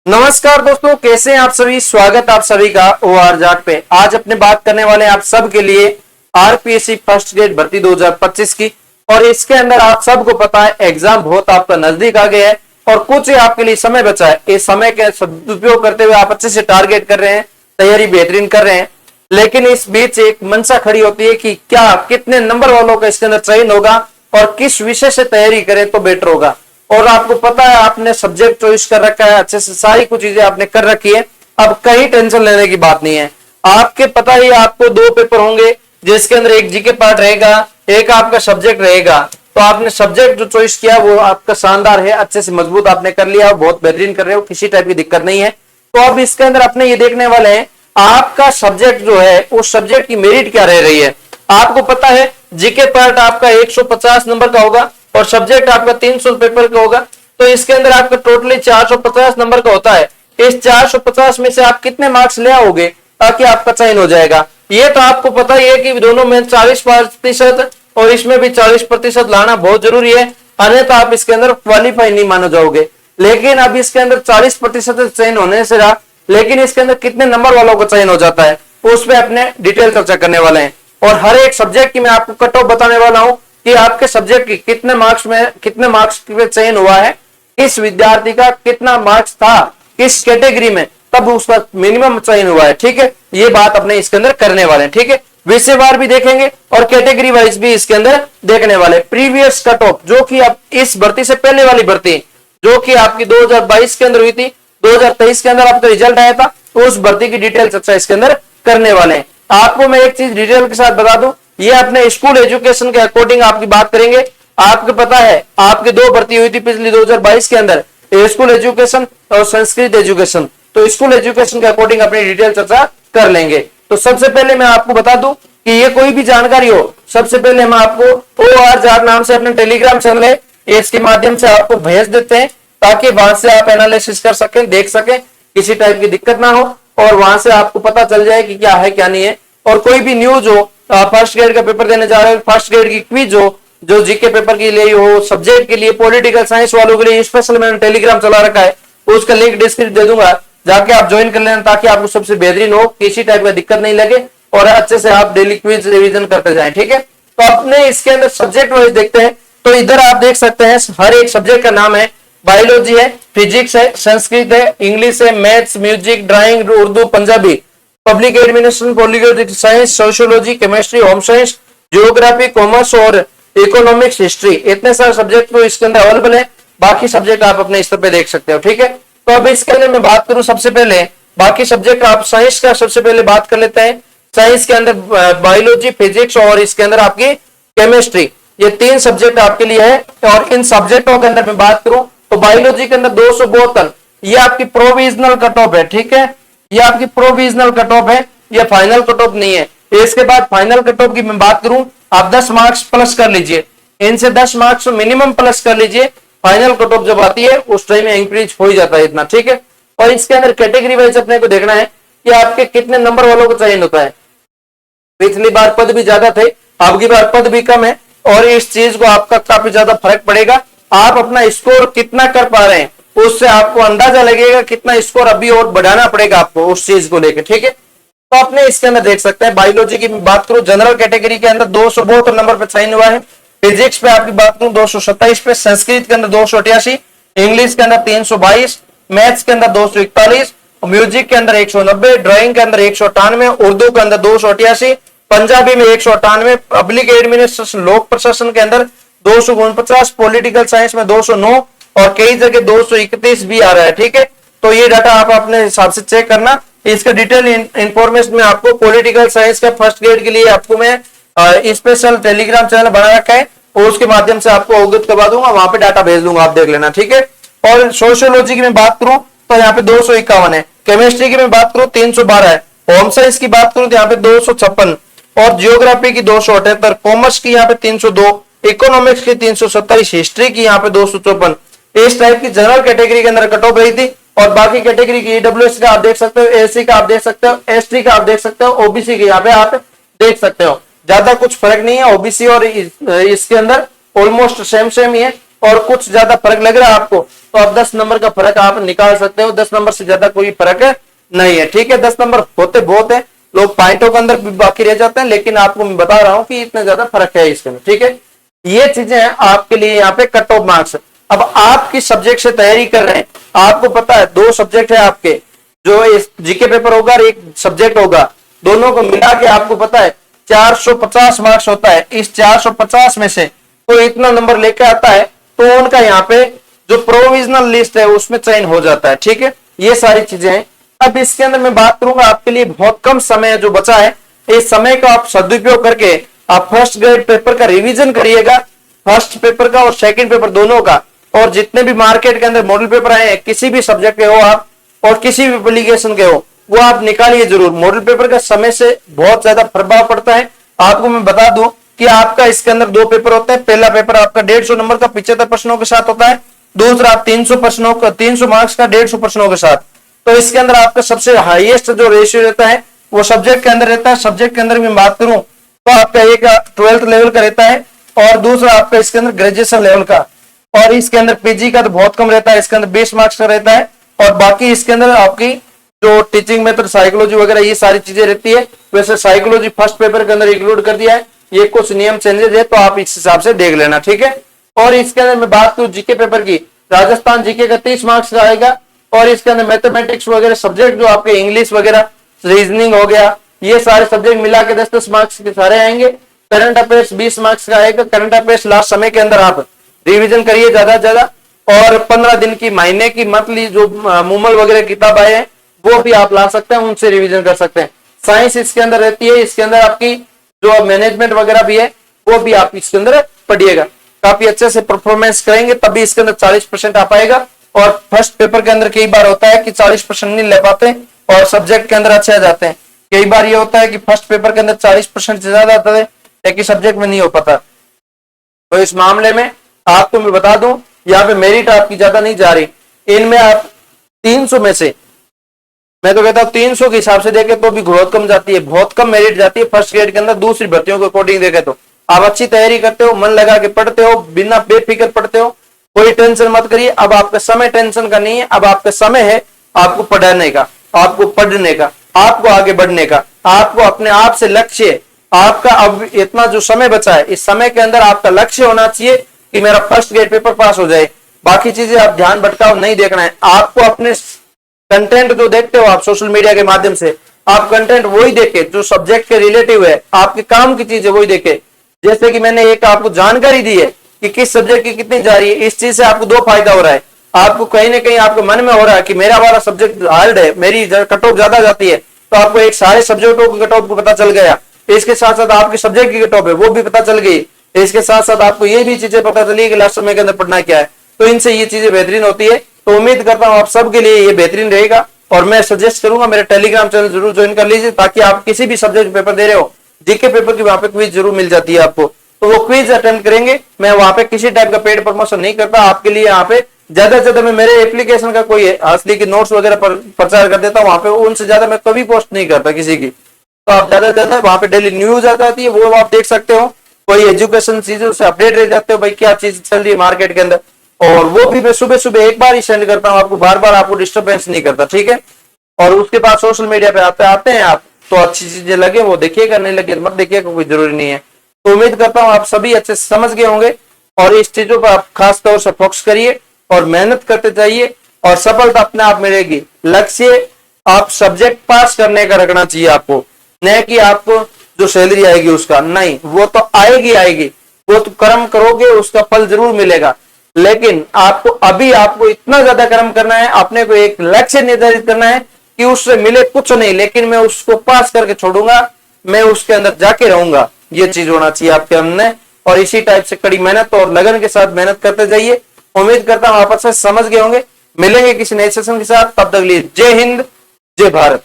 नमस्कार दोस्तों, कैसे हैं आप सभी। स्वागत आप सभी का ओआर जाट पे। आज अपने बात करने वाले हैं आप सब के लिए आरपीएससी फर्स्ट ग्रेड भर्ती 2025 की। और इसके अंदर आप सबको पता है एग्जाम बहुत आपका नजदीक आ गया है और कुछ ही आपके लिए समय बचा है। इस समय के सदुपयोग करते हुए आप अच्छे से टारगेट कर रहे हैं, तैयारी बेहतरीन कर रहे हैं। लेकिन इस बीच एक मंशा खड़ी होती है कि क्या कितने नंबर वालों का इसके अंदर चयन होगा और किस विषय से तैयारी करें तो बेटर होगा। और आपको पता है आपने सब्जेक्ट चॉइस कर रखा है, अच्छे से सारी कुछ चीजें आपने कर रखी है। अब कहीं टेंशन लेने की बात नहीं है। आपके पता ही आपको दो पेपर होंगे जिसके अंदर एक जीके पार्ट रहेगा, एक आपका सब्जेक्ट रहेगा। तो आपने सब्जेक्ट जो चॉइस किया वो आपका शानदार है, अच्छे से मजबूत आपने कर लिया, बहुत बेहतरीन कर रहे हो, किसी टाइप की दिक्कत नहीं है। तो अब इसके अंदर अपने ये देखने वाले हैं आपका सब्जेक्ट जो है उस सब्जेक्ट की मेरिट क्या रह रही है। आपको पता है जीके पार्ट आपका 150 नंबर का होगा और सब्जेक्ट आपका 300 पेपर का होगा। तो इसके अंदर आपका टोटली 450 नंबर का होता है। इस 450 में से आप कितने मार्क्स ले आओगे ताकि आपका चयन हो जाएगा। ये तो आपको पता ही है कि दोनों में 40% और इसमें भी 40% लाना बहुत जरूरी है, अन्यथा आप इसके अंदर क्वालिफाई नहीं माने जाओगे। लेकिन अब इसके अंदर 40% चयन होने से रहा, लेकिन इसके अंदर कितने नंबर वालों का चयन हो जाता है उस पर अपने डिटेल चर्चा करने वाले हैं। और हर एक सब्जेक्ट की मैं आपको कट ऑफ बताने वाला हूं कि आपके सब्जेक्ट की कितने मार्क्स पे चयन हुआ है, किस विद्यार्थी का कितना मार्क्स था, किस कैटेगरी में, तब उसका मिनिमम चयन हुआ है। ठीक है, ये बात अपने इसके अंदर करने वाले हैं। ठीक है, विषयवार भी देखेंगे और कैटेगरी वाइज भी इसके अंदर देखने वाले। प्रीवियस कट ऑफ जो कि अब इस भर्ती से पहले वाली भर्ती जो कि आपकी 2022 के अंदर हुई थी, 2023 के अंदर आपका रिजल्ट आया था, तो उस भर्ती की डिटेल चर्चा इसके अंदर करने वाले हैं। आपको मैं एक चीज डिटेल के साथ बता दूं, ये अपने स्कूल एजुकेशन के अकॉर्डिंग आपकी बात करेंगे। आपको पता है आपकी दो भर्ती हुई थी पिछली 2022 के अंदर, स्कूल एजुकेशन और संस्कृत एजुकेशन। तो स्कूल एजुकेशन के अकॉर्डिंग अपनी डिटेल चर्चा कर लेंगे। तो सबसे पहले मैं आपको बता दूं कि ये कोई भी जानकारी हो, सबसे पहले हम आपको ओआर जाट नाम से अपने टेलीग्राम चैनल है, इसके माध्यम से आपको भेज देते हैं ताकि वहां से आप एनालिसिस कर सकें, देख सकें, किसी टाइप की दिक्कत ना हो और वहां से आपको पता चल जाए कि क्या है क्या नहीं है। और कोई भी न्यूज हो, फर्स्ट ग्रेड का पेपर देने जा रहे हो, फर्स्ट ग्रेड की क्विज हो जो जीके पेपर के लिए हो, सब्जेक्ट के लिए, पॉलिटिकल साइंस वालों के लिए स्पेशल मैंने टेलीग्राम चला रखा है, उसका लिंक डिस्क्रिप्शन दे दूंगा, जाके आप ज्वाइन कर लेना ताकि आपको सबसे बेहतरीन हो, किसी टाइप का दिक्कत नहीं लगे और अच्छे से आप डेली क्विज रिवीजन करते जाएं। ठीक है, तो अपने इसके अंदर सब्जेक्ट वाइज देखते हैं। तो इधर आप देख सकते हैं हर एक सब्जेक्ट का नाम है। बायोलॉजी है, फिजिक्स है, संस्कृत है, इंग्लिश है, maths, music, drawing, Urdu, Punjabi, public administration, political science, sociology, chemistry, home science, geography, commerce और इकोनॉमिक्स, हिस्ट्री, इतने सारे सब्जेक्ट तो इसके अंदर अवेलेबल है। बाकी सब्जेक्ट आप अपने स्तर पे देख सकते हो। ठीक है, तो अब इसके अंदर मैं बात करूं सबसे पहले बाकी सब्जेक्ट आप साइंस का सबसे पहले बात कर लेते हैं। साइंस के अंदर बायोलॉजी, फिजिक्स और इसके अंदर आपकी केमिस्ट्री, ये तीन सब्जेक्ट आपके लिए है। और इन सब्जेक्टों के अंदर मैं बात करूं तो बायोलॉजी के अंदर 272 ये आपकी प्रोविजनल कट ऑफ है। ठीक है, ये आपकी प्रोविजनल कट ऑफ है, ये फाइनल कट ऑफ नहीं है। इसके बाद फाइनल कट ऑफ की मैं बात करूं, आप 10 मार्क्स प्लस कर लीजिए, इनसे 10 मार्क्स मिनिमम प्लस कर लीजिए। फाइनल कट ऑफ जब आती है उस टाइम में इंक्रीज हो ही जाता है इतना। ठीक है, और इसके अंदर कैटेगरी वाइज अपने को देखना है कि आपके कितने नंबर वालों को चयन होता है। पिछली बार पद भी ज्यादा थे, अब की बार पद भी कम है और इस चीज को आपका काफी ज्यादा फर्क पड़ेगा। आप अपना स्कोर कितना कर पा रहे हैं उससे आपको अंदाजा लगेगा कितना स्कोर अभी और बढ़ाना पड़ेगा आपको उस चीज को लेकर। ठीक है, तो अपने इसके अंदर देख सकते हैं बायोलॉजी की बात करूं, जनरल कैटेगरी के अंदर 272 नंबर पर चयन हुआ है। फिजिक्स पे आपकी बात करूं 227 पे, संस्कृत के अंदर 288, इंग्लिश के अंदर 322, मैथ्स के अंदर 241, म्यूजिक के अंदर 190, ड्राइंग के अंदर 198, उर्दू के अंदर 288, पंजाबी में 198, पब्लिक एडमिनिस्ट्रेशन लोक प्रशासन के अंदर 249, पॉलिटिकल साइंस में 209 और कई जगह 231 भी आ रहा है। ठीक है, तो ये डाटा आप अपने हिसाब से चेक करना। इसका डिटेल इंफॉर्मेशन में आपको पॉलिटिकल साइंस का फर्स्ट ग्रेड के लिए आपको मैं स्पेशल टेलीग्राम चैनल बना रखा है और उसके माध्यम से आपको अवगत करवा दूंगा, वहां पे डाटा भेज दूंगा, आप देख लेना। ठीक है, और सोशियोलॉजी की मैं बात करूं तो यहाँ पे 251 है, केमिस्ट्री की मैं बात करूं 312 है, होम साइंस की बात करूं तो यहाँ पे 256 और जियोग्राफी की 278, कॉमर्स की यहाँ पे 302, इकोनॉमिक्स की 327, हिस्ट्री की यहाँ पे 254। इस टाइप की जनरल कैटेगरी के अंदर कट ऑफ रही थी। और बाकी कैटेगरी की ईडब्ल्यूएस का आप देख सकते हो, एससी का आप देख सकते हो, एसटी का आप देख सकते हो, ओबीसी के यहाँ पे आप देख सकते हो। ज्यादा कुछ फर्क नहीं है, ओबीसी और इसके अंदर ऑलमोस्ट सेम सेम ही है। और कुछ ज्यादा फर्क लग रहा है आपको तो अब 10 नंबर का फर्क आप निकाल सकते हो, 10 नंबर से ज्यादा कोई फर्क नहीं है। ठीक है, 10 नंबर होते बहुत है, लोग पॉइंटों के अंदर भी बाकी रह जाते हैं, लेकिन आपको मैं बता रहा हूं कि इतना ज्यादा फर्क है इसके अंदर। ठीक है, ये चीजें हैं आपके लिए यहाँ पे कट ऑफ मार्क्स। अब आप किस सब्जेक्ट से तैयारी कर रहे हैं, आपको पता है 2 सब्जेक्ट है आपके, जो इस जीके पेपर होगा और एक सब्जेक्ट होगा, दोनों को मिला के आपको पता है 450 मार्क्स होता है। इस 450 में से कोई इतना नंबर लेकर आता है तो उनका यहाँ पे जो प्रोविजनल लिस्ट है उसमें चयन हो जाता है। ठीक है, ये सारी चीजें हैं। अब इसके अंदर मैं बात करूंगा, आपके लिए बहुत कम समय जो बचा है, इस समय का आप सदुपयोग करके आप फर्स्ट ग्रेड पेपर का रिवीजन करिएगा, फर्स्ट पेपर का और सेकंड पेपर दोनों का। और जितने भी मार्केट के अंदर मॉडल पेपर आए हैं, किसी भी सब्जेक्ट के हो आप और किसी भी एप्लीकेशन के हो, वो आप निकालिए जरूर। मॉडल पेपर का समय से बहुत ज्यादा प्रभाव पड़ता है। आपको मैं बता दूं कि आपका इसके अंदर 2 पेपर होते हैं। पहला पेपर आपका 150 नंबर का 75 प्रश्नों के साथ होता है, दूसरा 300 प्रश्नों का 300 मार्क्स का 150 प्रश्नों के साथ। तो इसके अंदर आपका सबसे हाईएस्ट जो रेशियो रहता है वो सब्जेक्ट के अंदर रहता है। सब्जेक्ट के अंदर मैं बात करूं तो आपका एक 12th लेवल का रहता है और दूसरा आपका इसके अंदर ग्रेजुएशन लेवल का, और इसके अंदर पीजी का तो बहुत कम रहता है, इसके अंदर 20 मार्क्स का रहता है। और बाकी इसके अंदर आपकी जो टीचिंग मेथड, साइकोलॉजी वगैरह ये सारी चीजें रहती है। वैसे साइकोलॉजी फर्स्ट पेपर के अंदर इंक्लूड कर दिया है, ये कुछ नियम चेंजेस है तो आप इस हिसाब से देख लेना। ठीक है, और इसके अंदर मैं बात करूं जीके पेपर की, राजस्थान जीके का 30 मार्क्स का आएगा और इसके अंदर मैथमेटिक्स वगैरह सब्जेक्ट जो आपके इंग्लिश वगैरह, रीजनिंग हो गया, ये सारे सब्जेक्ट मिला के 10-10 मार्क्स के सारे आएंगे। करंट अफेयर्स 20 मार्क्स का आएगा। करंट अफेयर्स लास्ट समय के अंदर आप रिवीजन करिए ज्यादा से ज्यादा, और 15 दिन की, महीने की, मंथली जो मूमल वगैरह किताब आए हैं वो भी आप ला सकते हैं, उनसे रिवीजन कर सकते हैं। साइंस इसके अंदर रहती है, इसके अंदर आपकी जो मैनेजमेंट वगैरह भी है वो भी आप इसके अंदर पढ़िएगा, काफी अच्छे से परफॉर्मेंस करेंगे तभी इसके अंदर 40% आ पाएगा। और फर्स्ट पेपर के अंदर कई बार होता है कि 40% नहीं ले पाते और सब्जेक्ट के अंदर अच्छे आ जाते हैं। कई बार ये होता है कि फर्स्ट पेपर के अंदर 40% से ज्यादा आता है लेकिन सब्जेक्ट में नहीं हो पाता। तो इस मामले में आपको मैं बता दूं, यहाँ पे मेरिट आपकी ज्यादा नहीं जा रही। इनमें आप 300 में से, मैं तो कहता हूँ 300 के हिसाब से देखे तो भी बहुत कम जाती है, बहुत कम मेरिट जाती है फर्स्ट ग्रेड के अंदर दूसरी भर्तियों के अकॉर्डिंग देखे तो। आप अच्छी तैयारी करते हो, मन लगा के पढ़ते हो, बिना बेफिक्र पढ़ते हो, कोई टेंशन मत करिए। अब आपका समय टेंशन का नहीं है, अब आपका समय है आपको पढ़ने का, आपको पढ़ने का, आपको आगे बढ़ने का, आपको अपने आप से लक्ष्य, आपका अब इतना जो समय बचा है इस समय के अंदर आपका लक्ष्य होना चाहिए कि मेरा फर्स्ट ग्रेड पेपर पास हो जाए। बाकी चीजें आप ध्यान भटकाव नहीं देखना है। आपको अपने कंटेंट जो देखते हो आप सोशल मीडिया के माध्यम से, आप कंटेंट वही देखे जो सब्जेक्ट के रिलेटिव है, आपके काम की चीज है वही देखे। जैसे कि मैंने एक आपको जानकारी दी है कि किस सब्जेक्ट की कितनी जा रही है, इस चीज से आपको 2 फायदा हो रहा है। आपको कहीं ना कहीं आपके मन में हो रहा है कि मेरा वाला सब्जेक्ट हार्ड है, मेरी कट ऑफ ज्यादा जाती है, तो आपको एक सारे सब्जेक्टों की कट ऑफ को पता चल गया। इसके साथ साथ आपके सब्जेक्ट की कट ऑफ है वो भी पता चल गई। इसके साथ साथ आपको ये भी चीजें पता चली कि लास्ट समय के अंदर पढ़ना क्या है। तो इनसे ये चीजें बेहतरीन होती है। तो उम्मीद करता हूं आप सबके लिए ये बेहतरीन रहेगा और मैं सजेस्ट करूंगा मेरे टेलीग्राम चैनल जरूर ज्वाइन कर लीजिए ताकि आप किसी भी सब्जेक्ट पेपर दे रहे हो, जीके पेपर की वहां पे क्विज जरूर मिल जाती है आपको, तो वो क्विज अटेम्प्ट करेंगे। मैं वहां पे किसी टाइप का पेड प्रमोशन नहीं करता आपके लिए। यहाँ पे ज्यादा से ज्यादा मैं मेरे एप्लीकेशन का कोई असली की नोट्स वगैरह पर प्रचार कर देता हूँ, वहां पे उनसे ज्यादा मैं कभी पोस्ट नहीं करता किसी की। तो आप ज्यादा से ज्यादा वहां पे डेली न्यूज आ जाती है वो आप देख सकते हो, कोई एजुकेशन चीजों से अपडेट रह जाते हो भाई क्या चीज चल रही है मार्केट के अंदर, और वो भी मैं सुबह सुबह एक बार ही सेंड करता हूँ आपको, बार बार आपको डिस्टर्बेंस नहीं करता। ठीक है, और उसके बाद सोशल मीडिया पे आते हैं आप तो अच्छी चीजें लगे वो देखिएगा, नहीं लगे मत देखिएगा, कोई जरूरी नहीं है। तो उम्मीद करता हूँ आप सभी अच्छे से समझ गए होंगे और इस चीजों पर आप खास तौर से फोकस करिए और मेहनत करते जाइए और सफलता अपने आप मिलेगी। लक्ष्य आप सब्जेक्ट पास करने का रखना चाहिए आपको, न कि आपको जो सैलरी आएगी उसका नहीं, वो तो आएगी, वो तो कर्म करोगे उसका फल जरूर मिलेगा। लेकिन आपको अभी आपको इतना ज्यादा कर्म करना है, अपने को एक लक्ष्य निर्धारित करना है कि उससे मिले कुछ नहीं लेकिन मैं उसको पास करके छोड़ूंगा, मैं उसके अंदर जाके रहूंगा। ये चीज होना चाहिए आपके अंदर और इसी टाइप से कड़ी मेहनत और लगन के साथ मेहनत करते जाइए। उम्मीद करता हूं आप अच्छे से समझ गए होंगे। मिलेंगे किसी नए सेशन के साथ, तब तक लिए जय हिंद जय भारत।